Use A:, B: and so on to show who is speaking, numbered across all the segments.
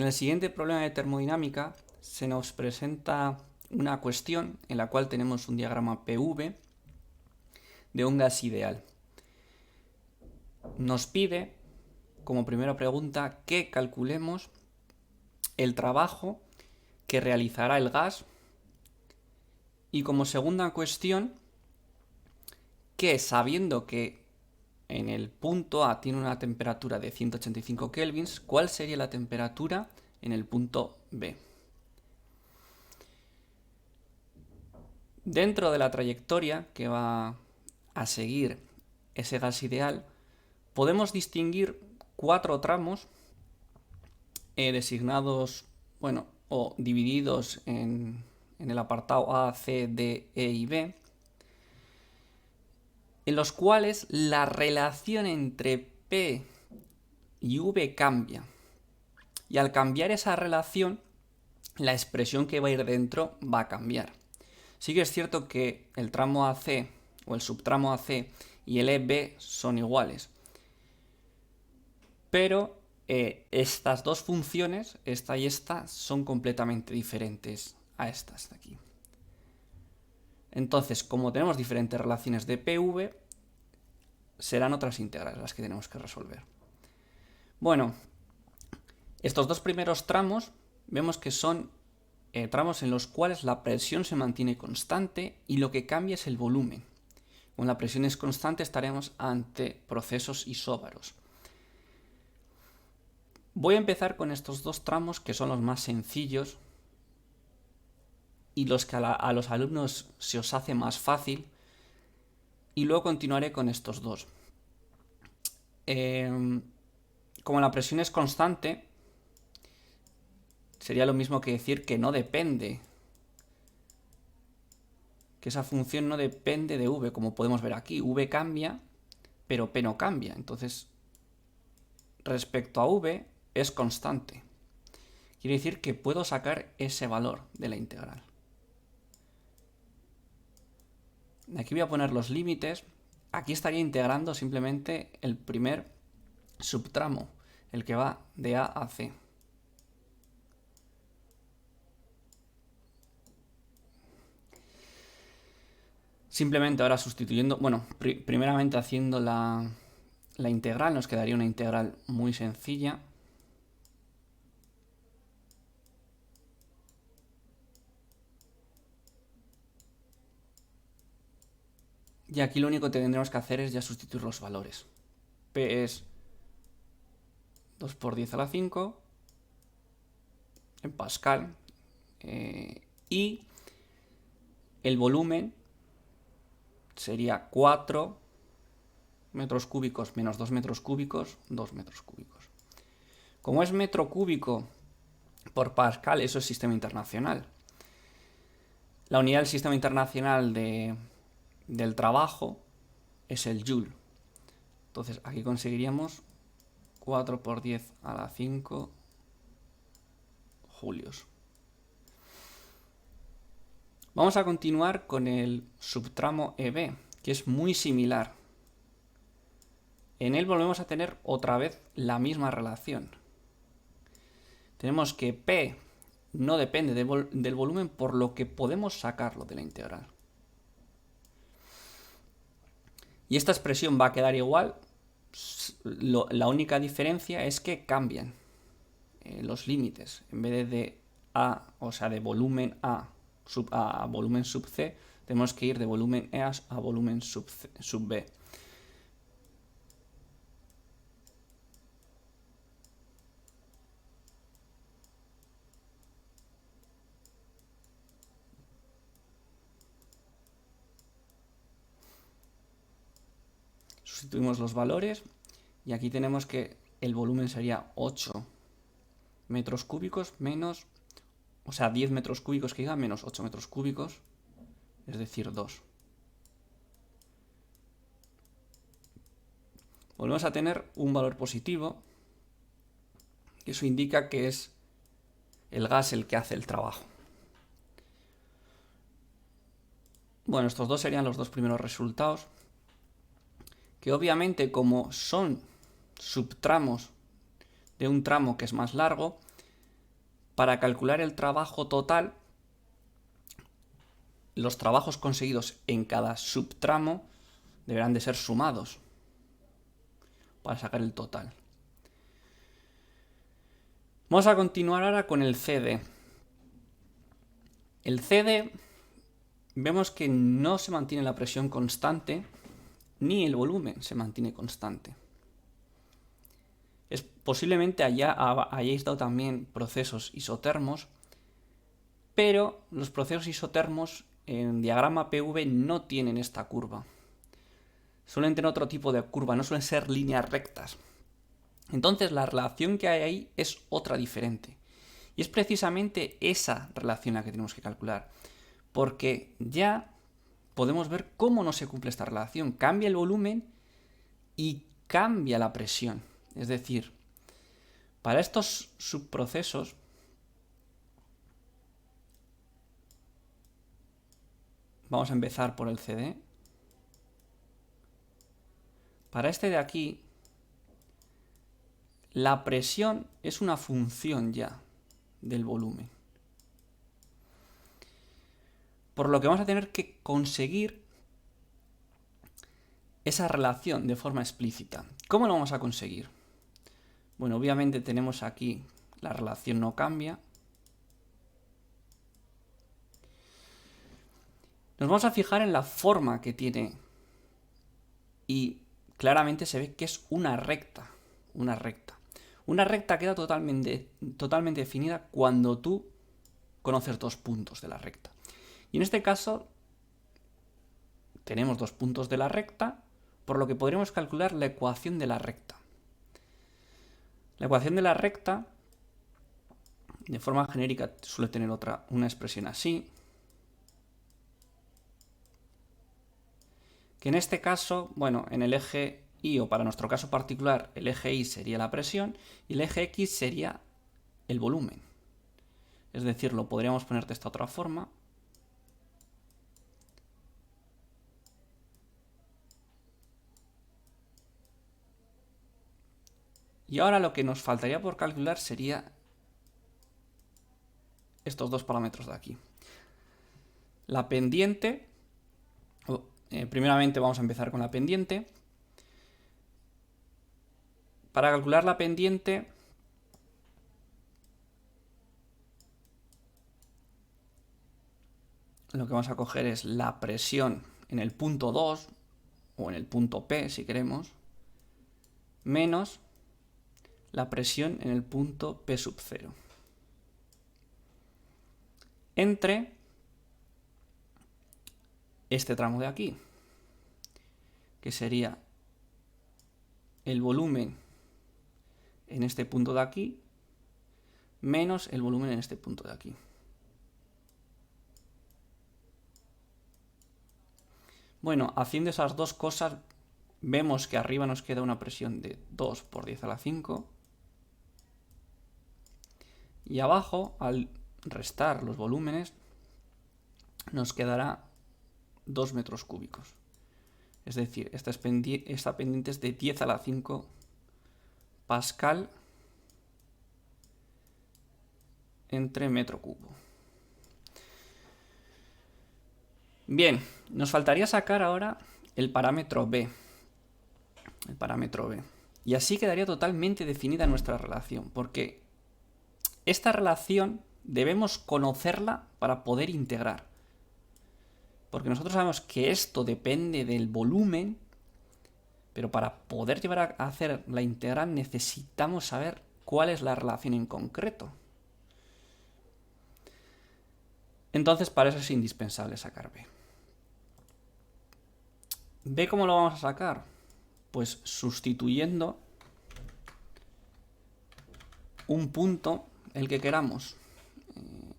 A: En el siguiente problema de termodinámica se nos presenta una cuestión en la cual tenemos un diagrama PV de un gas ideal. Nos pide, como primera pregunta, que calculemos el trabajo que realizará el gas y como segunda cuestión, que sabiendo que en el punto A tiene una temperatura de 185 kelvins, ¿cuál sería la temperatura en el punto B? Dentro de la trayectoria que va a seguir ese gas ideal, podemos distinguir 4 tramos designados, o divididos en el apartado A, C, D, E y B, en los cuales la relación entre P y V cambia. Y al cambiar esa relación, la expresión que va a ir dentro va a cambiar. Sí que es cierto que el tramo AC o el subtramo AC y el EB son iguales. Pero estas dos funciones, esta y esta, son completamente diferentes a estas de aquí. Entonces, como tenemos diferentes relaciones de PV, serán otras integrales las que tenemos que resolver. Bueno, estos dos primeros tramos vemos que son tramos en los cuales la presión se mantiene constante y lo que cambia es el volumen. Con la presión es constante estaremos ante procesos isóbaros. Voy a empezar con estos dos tramos que son los más sencillos y los que a los alumnos se os hace más fácil, y luego continuaré con estos dos. Como la presión es constante, sería lo mismo que decir que no depende, que esa función no depende de V, como podemos ver aquí. V cambia, pero P no cambia. Entonces, respecto a V, es constante. Quiere decir que puedo sacar ese valor de la integral. Aquí voy a poner los límites. Aquí estaría integrando simplemente el primer subtramo, el que va de A a C. Simplemente ahora sustituyendo, primeramente haciendo la integral, nos quedaría una integral muy sencilla. Y aquí lo único que tendremos que hacer es ya sustituir los valores. P es 2 por 10 a la 5 en Pascal. Y el volumen sería 4 metros cúbicos menos 2 metros cúbicos, 2 metros cúbicos. Como es metro cúbico por Pascal, eso es sistema internacional. La unidad del sistema internacional del trabajo es el joule. Entonces aquí conseguiríamos 4 por 10 a la 5 julios. Vamos a continuar con el subtramo EB, que es muy similar. En él volvemos a tener otra vez la misma relación. Tenemos que P no depende del volumen, por lo que podemos sacarlo de la integral. Y esta expresión va a quedar igual. La única diferencia es que cambian los límites. En vez de A, o sea, de volumen A a volumen sub C, tenemos que ir de volumen E a volumen sub B. Sustituimos los valores y aquí tenemos que el volumen sería 8 metros cúbicos menos, o sea, 10 metros cúbicos que diga menos 8 metros cúbicos, es decir, 2. Volvemos a tener un valor positivo, y eso indica que es el gas el que hace el trabajo. Bueno, estos dos serían los dos primeros resultados, que obviamente como son subtramos de un tramo que es más largo, para calcular el trabajo total, los trabajos conseguidos en cada subtramo deberán de ser sumados para sacar el total. Vamos a continuar ahora con el CD. El CD vemos que no se mantiene la presión constante ni el volumen se mantiene constante. Posiblemente hayáis dado también procesos isotermos, pero los procesos isotermos en diagrama PV no tienen esta curva. Suelen tener otro tipo de curva, no suelen ser líneas rectas. Entonces la relación que hay ahí es otra diferente. Y es precisamente esa relación la que tenemos que calcular. Porque ya podemos ver cómo no se cumple esta relación. Cambia el volumen y cambia la presión. Es decir, para estos subprocesos vamos a empezar por el CD. Para este de aquí, la presión es una función ya del volumen. Por lo que vamos a tener que conseguir esa relación de forma explícita. ¿Cómo lo vamos a conseguir? Bueno, obviamente tenemos aquí la relación no cambia. Nos vamos a fijar en la forma que tiene y claramente se ve que es una recta. Una recta. Una recta queda totalmente definida cuando tú conoces dos puntos de la recta. Y en este caso tenemos dos puntos de la recta, por lo que podremos calcular la ecuación de la recta. La ecuación de la recta, de forma genérica, suele tener una expresión así, que en este caso, bueno, en el eje Y, o para nuestro caso particular, el eje Y sería la presión y el eje X sería el volumen. Es decir, lo podríamos poner de esta otra forma. Y ahora lo que nos faltaría por calcular sería estos dos parámetros de aquí. La pendiente, primeramente vamos a empezar con la pendiente. Para calcular la pendiente, lo que vamos a coger es la presión en el punto 2, o en el punto P si queremos, menos la presión en el punto P sub 0. Entre este tramo de aquí, que sería el volumen en este punto de aquí, menos el volumen en este punto de aquí. Bueno, haciendo esas dos cosas, vemos que arriba nos queda una presión de 2 por 10 a la 5. Y abajo, al restar los volúmenes, nos quedará 2 metros cúbicos. Es decir, esta pendiente es de 10 a la 5 pascal entre metro cubo. Bien, nos faltaría sacar ahora el parámetro B. El parámetro B. Y así quedaría totalmente definida nuestra relación, porque esta relación debemos conocerla para poder integrar. Porque nosotros sabemos que esto depende del volumen, pero para poder llevar a hacer la integral necesitamos saber cuál es la relación en concreto. Entonces, para eso es indispensable sacar B. ¿B cómo lo vamos a sacar? Pues sustituyendo un punto, el que queramos,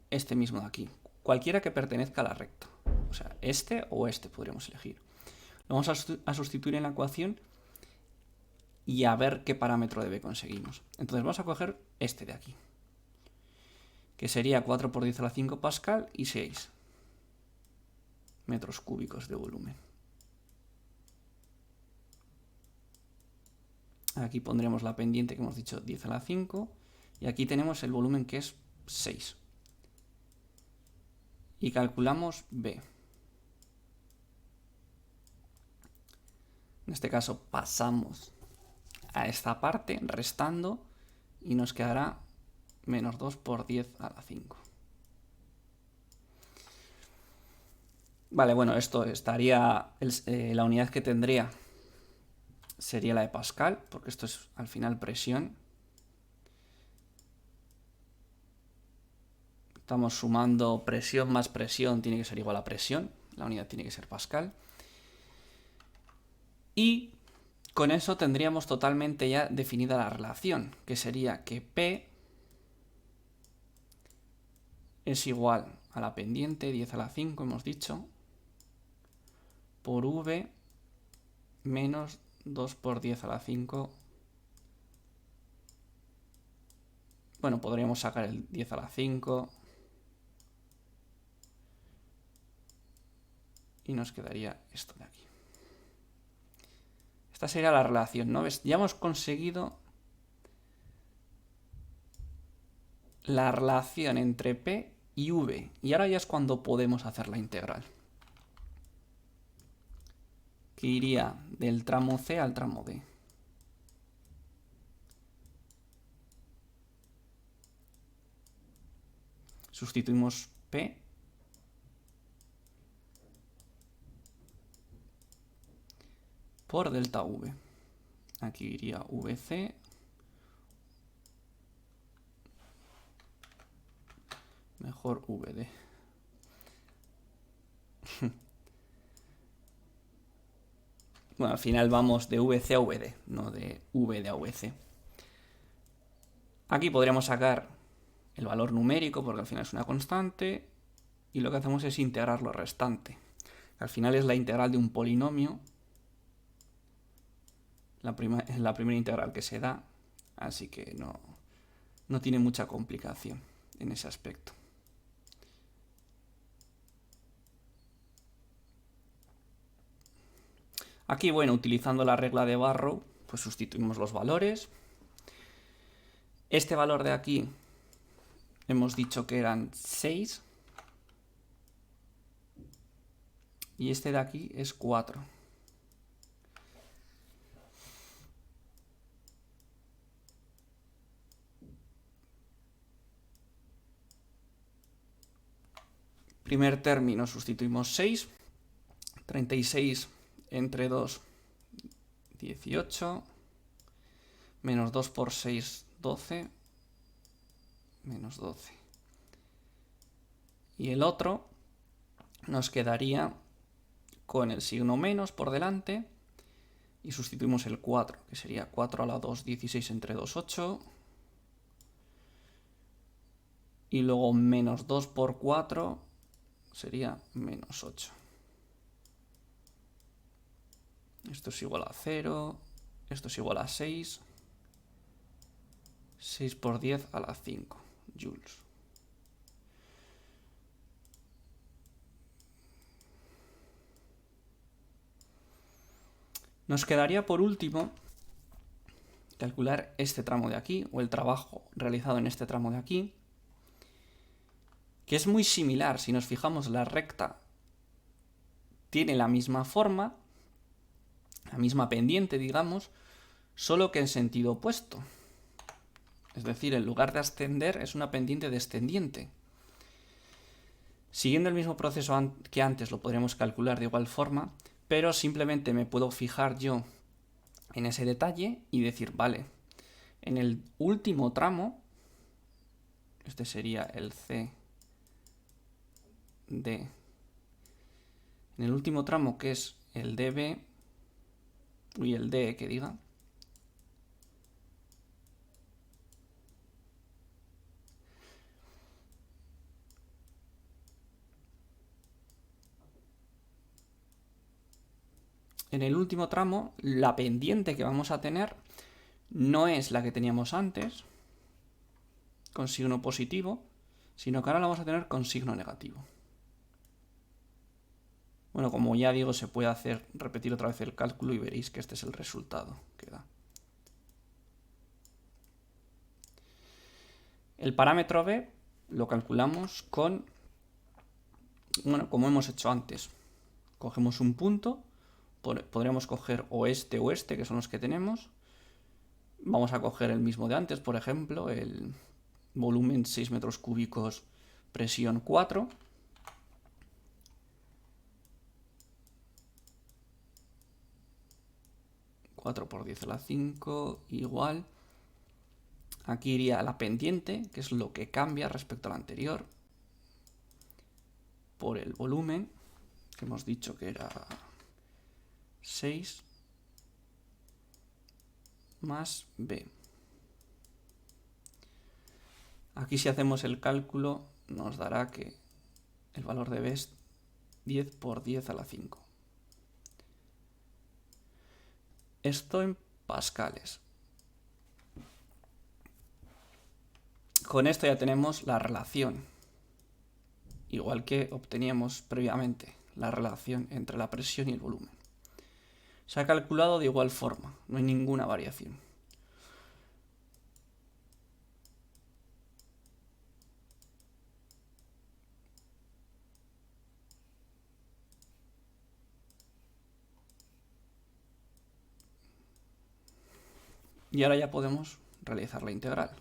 A: este mismo de aquí, cualquiera que pertenezca a la recta. O sea, este o este podríamos elegir. Lo vamos a sustituir en la ecuación y a ver qué parámetro de B conseguimos. Entonces vamos a coger este de aquí, que sería 4 por 10 a la 5 pascal y 6 metros cúbicos de volumen. Aquí pondremos la pendiente que hemos dicho 10 a la 5 y aquí tenemos el volumen que es 6. Y calculamos B. En este caso pasamos a esta parte restando y nos quedará menos 2 por 10 a la 5. Vale, bueno, esto estaría, la unidad que tendría sería la de Pascal, porque esto es al final presión. Estamos sumando presión más presión, tiene que ser igual a presión. La unidad tiene que ser Pascal. Y con eso tendríamos totalmente ya definida la relación, que sería que P es igual a la pendiente, 10 a la 5 hemos dicho, por V menos 2 por 10 a la 5. Bueno, podríamos sacar el 10 a la 5. Y nos quedaría esto de aquí. Esta sería la relación, ¿no? ¿Ves? Ya hemos conseguido la relación entre P y V. Y ahora ya es cuando podemos hacer la integral. Que iría del tramo C al tramo D. Sustituimos P por delta V. Aquí iría VC mejor VD. Bueno, al final vamos de VC a VD, no de VD a VC. Aquí podríamos sacar el valor numérico, porque al final es una constante, y lo que hacemos es integrar lo restante. Al final es la integral de un polinomio, la primera integral que se da, así que no tiene mucha complicación en ese aspecto. Aquí, bueno, utilizando la regla de Barrow, pues sustituimos los valores. Este valor de aquí hemos dicho que eran 6. Y este de aquí es 4. Primer término sustituimos 6. 36 entre 2, 18. Menos 2 por 6, 12. Menos 12. Y el otro nos quedaría con el signo menos por delante. Y sustituimos el 4, que sería 4 a la 2, 16 entre 2, 8. Y luego menos 2 por 4 sería menos 8. Esto es igual a 0. Esto es igual a 6. 6 por 10 a la 5 joules. Nos quedaría por último calcular este tramo de aquí, o el trabajo realizado en este tramo de aquí, que es muy similar. Si nos fijamos, la recta tiene la misma forma, la misma pendiente, digamos, solo que en sentido opuesto. Es decir, en lugar de ascender, es una pendiente descendiente. Siguiendo el mismo proceso que antes, lo podríamos calcular de igual forma, pero simplemente me puedo fijar yo en ese detalle y decir, vale, en el último tramo, este sería el C, D, en el último tramo que es el DB, y el D que diga, en el último tramo la pendiente que vamos a tener no es la que teníamos antes, con signo positivo, sino que ahora la vamos a tener con signo negativo. Bueno, como ya digo, se puede repetir otra vez el cálculo y veréis que este es el resultado que da. El parámetro B lo calculamos con, bueno, como hemos hecho antes. Cogemos un punto, podríamos coger oeste, oeste, que son los que tenemos. Vamos a coger el mismo de antes, por ejemplo, el volumen 6 metros cúbicos, presión 4. Por 10 a la 5 igual. Aquí iría la pendiente, que es lo que cambia respecto al anterior, por el volumen, que hemos dicho que era 6 más B. Aquí si hacemos el cálculo nos dará que el valor de B es 10 por 10 a la 5. Esto en pascales. Con esto ya tenemos la relación, igual que obteníamos previamente la relación entre la presión y el volumen. Se ha calculado de igual forma, no hay ninguna variación. Y ahora ya podemos realizar la integral.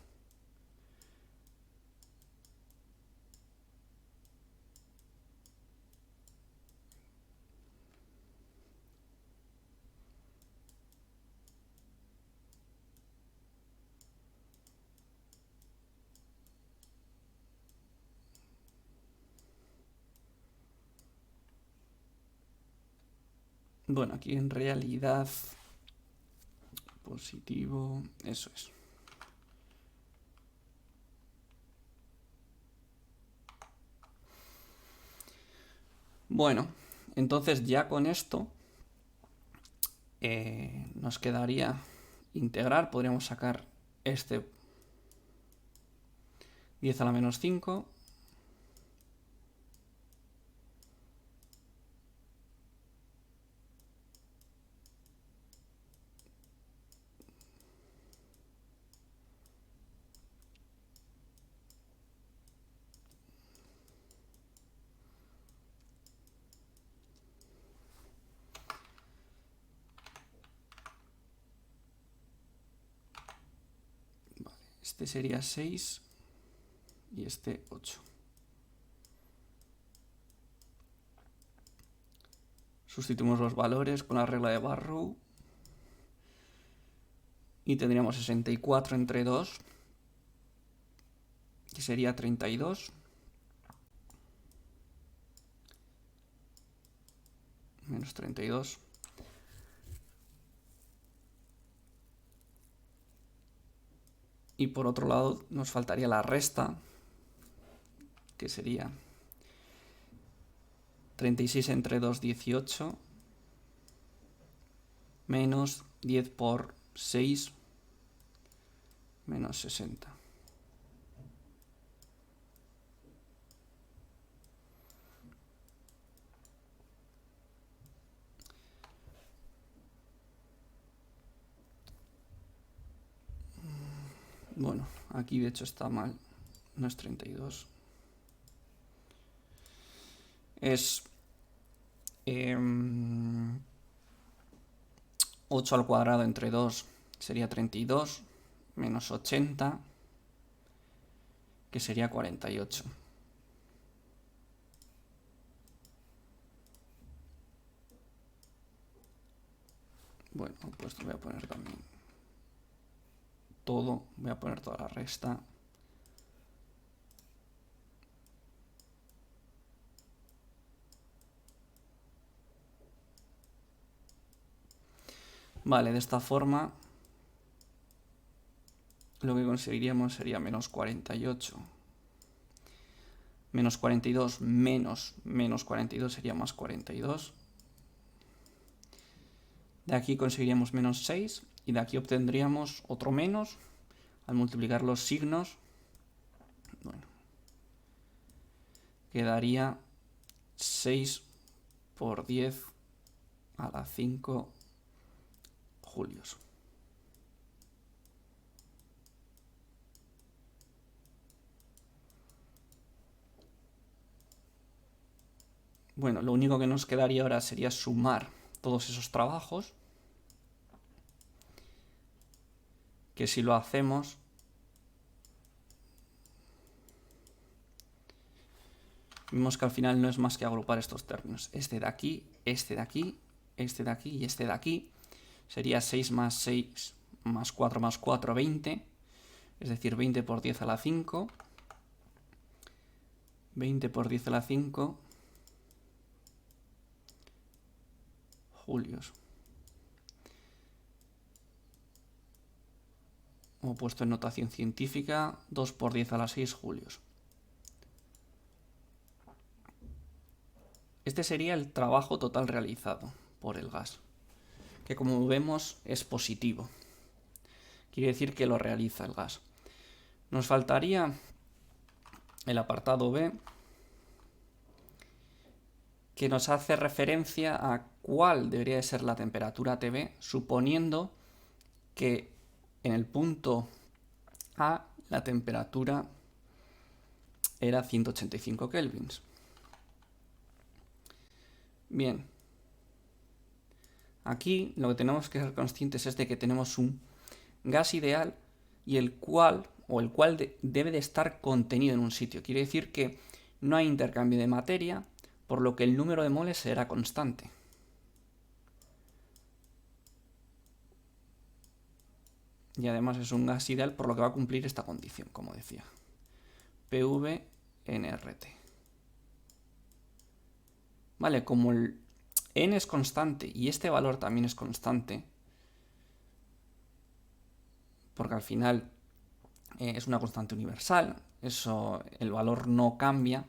A: Bueno, aquí en realidad positivo, eso es. Bueno, entonces ya con esto nos quedaría integrar, podríamos sacar este 10 a la menos 5. Este sería 6 y este 8. Sustituimos los valores con la regla de Barrow y tendríamos 64 entre 2, que sería 32, menos 32. Y por otro lado nos faltaría la resta, que sería 36 entre 2, 18, menos 10 por 6, menos 60. Bueno, aquí de hecho está mal, no es 32. Es 8 al cuadrado entre 2 sería 32, menos 80, que sería 48. Bueno, pues voy a poner también todo, voy a poner toda la resta. Vale, de esta forma lo que conseguiríamos sería menos 48. Menos 42 menos 42 sería más 42. De aquí conseguiríamos menos 6 y de aquí obtendríamos otro menos al multiplicar los signos. Bueno, quedaría 6 por 10 a la 5 julios. Bueno, lo único que nos quedaría ahora sería sumar todos esos trabajos, que si lo hacemos, vemos que al final no es más que agrupar estos términos. Este de aquí, este de aquí, este de aquí y este de aquí. Sería 6 más 6 más 4 más 4, 20. Es decir, 20 por 10 a la 5. 20 por 10 a la 5 julios. O puesto en notación científica, 2 por 10 a la 6 julios. Este sería el trabajo total realizado por el gas, que como vemos es positivo. Quiere decir que lo realiza el gas. Nos faltaría el apartado B, que nos hace referencia a cuál debería de ser la temperatura TB, suponiendo que en el punto A la temperatura era 185 kelvins. Bien, aquí lo que tenemos que ser conscientes es de que tenemos un gas ideal y el cual debe de estar contenido en un sitio. Quiere decir que no hay intercambio de materia, por lo que el número de moles será constante. Y además es un gas ideal, por lo que va a cumplir esta condición, como decía. PV-NRT. Vale, como el N es constante y este valor también es constante, porque al final es una constante universal, eso, el valor no cambia,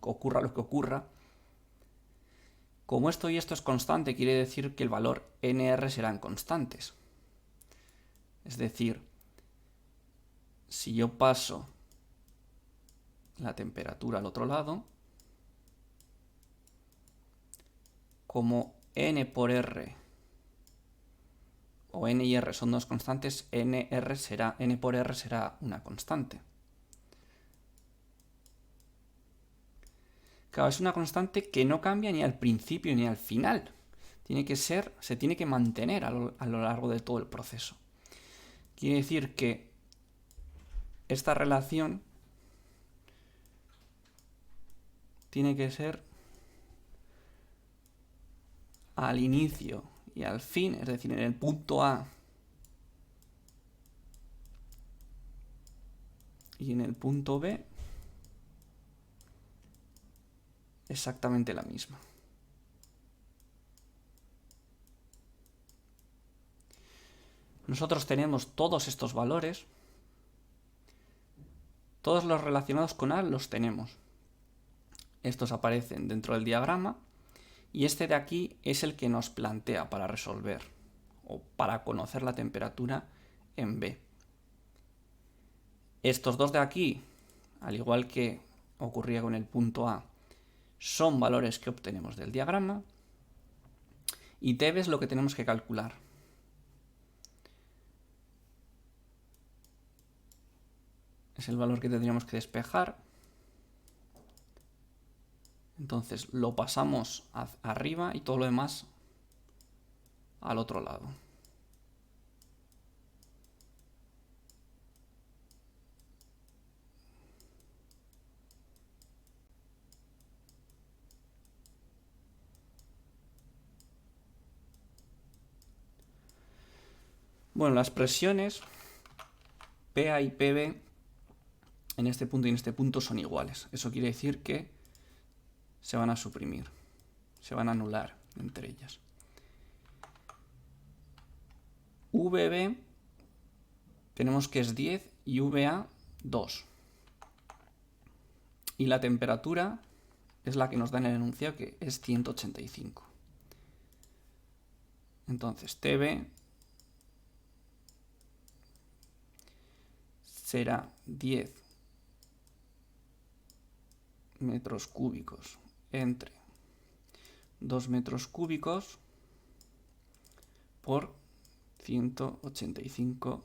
A: ocurra lo que ocurra. Como esto y esto es constante, quiere decir que el valor NR serán constantes. Es decir, si yo paso la temperatura al otro lado, como N por R o N y R son dos constantes, N por R será una constante. Claro, es una constante que no cambia ni al principio ni al final. Se tiene que mantener a lo largo de todo el proceso. Quiere decir que esta relación tiene que ser al inicio y al fin, es decir, en el punto A y en el punto B, exactamente la misma. Nosotros tenemos todos estos valores, todos los relacionados con A los tenemos. Estos aparecen dentro del diagrama y este de aquí es el que nos plantea para resolver o para conocer la temperatura en B. Estos dos de aquí, al igual que ocurría con el punto A, son valores que obtenemos del diagrama y TB es lo que tenemos que calcular. Es el valor que tendríamos que despejar. Entonces lo pasamos arriba y todo lo demás al otro lado. Bueno, las presiones PA y PB en este punto y en este punto son iguales. Eso quiere decir que se van a suprimir, se van a anular entre ellas. VB tenemos que es 10 y VA 2. Y la temperatura es la que nos da en el enunciado, que es 185. Entonces TB será 10 metros cúbicos entre 2 metros cúbicos por 185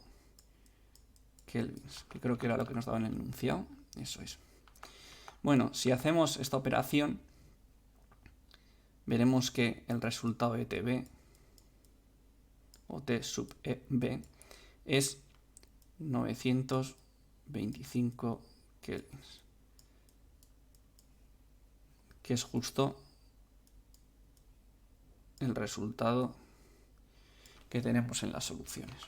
A: kelvins, que creo que era lo que nos daba en el enunciado. Eso es. Bueno, si hacemos esta operación, veremos que el resultado de TB o T sub EB es 925 kelvins, que es justo el resultado que tenemos en las soluciones.